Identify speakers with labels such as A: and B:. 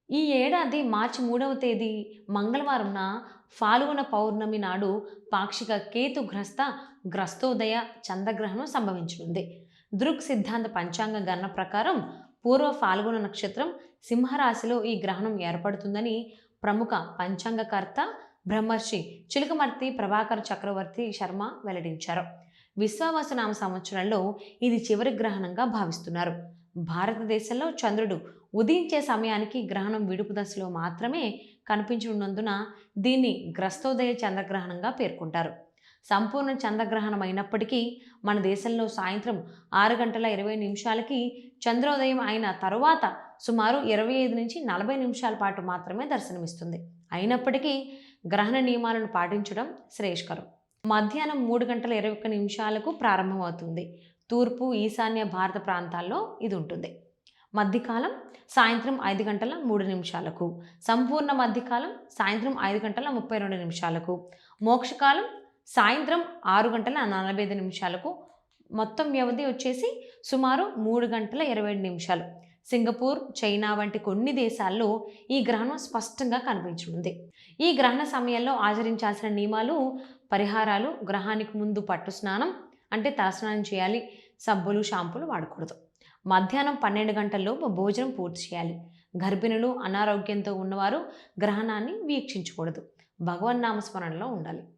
A: ఈ ఏడాది మార్చి 3వ తేదీ మంగళవారంన ఫాల్గుణ పౌర్ణమి నాడు పాక్షిక గ్రస్తోదయ చంద్రగ్రహణం సంభవించనుంది. దృక్ సిద్ధాంత పంచాంగ గణన ప్రకారం పూర్వ ఫాల్గుణ నక్షత్రం సింహరాశిలో ఈ గ్రహణం ఏర్పడుతుందని ప్రముఖ పంచాంగకర్త బ్రహ్మర్షి చిలుకమర్తి ప్రభాకర్ చక్రవర్తి శర్మ వెల్లడించారు. విశ్వావసునామ సంవత్సరంలో ఇది చివరి గ్రహణంగా భావిస్తున్నారు. భారతదేశంలో చంద్రుడు ఉదయించే సమయానికి గ్రహణం విడుపు దశలో మాత్రమే కనిపించనున్నందున దీన్ని గ్రస్తోదయ చంద్రగ్రహణంగా పేర్కొంటారు. సంపూర్ణ చంద్రగ్రహణం అయినప్పటికీ మన దేశంలో సాయంత్రం 6 గంటల 20 నిమిషాలకి చంద్రోదయం అయిన తరువాత సుమారు 25 నుంచి 40 నిమిషాల పాటు మాత్రమే దర్శనమిస్తుంది. అయినప్పటికీ గ్రహణ నియమాలను పాటించడం శ్రేయస్కరం. మధ్యాహ్నం 3 గంటల 21 నిమిషాలకు ప్రారంభమవుతుంది. తూర్పు ఈశాన్య భారత ప్రాంతాల్లో ఇది ఉంటుంది. మధ్యకాలం సాయంత్రం 5 గంటల 3 నిమిషాలకు, సంపూర్ణ మధ్యకాలం సాయంత్రం 5 గంటల 32 నిమిషాలకు, మోక్షకాలం సాయంత్రం 6 గంటల 45 నిమిషాలకు. మొత్తం వ్యవధి వచ్చేసి సుమారు 3 గంటల 27 నిమిషాలు. సింగపూర్, చైనా వంటి కొన్ని దేశాల్లో ఈ గ్రహణం స్పష్టంగా కనిపించనుంది. ఈ గ్రహణ సమయంలో ఆచరించాల్సిన నియమాలు, పరిహారాలు: గ్రహానికి ముందు పట్టు స్నానం అంటే తలస్నానం చేయాలి. సబ్బులు, షాంపూలు వాడకూడదు. మధ్యాహ్నం 12 గంటల్లోపు భోజనం పూర్తి చేయాలి. గర్భిణులు, అనారోగ్యంతో ఉన్నవారు గ్రహణాన్ని వీక్షించకూడదు. భగవన్నామస్మరణలో ఉండాలి.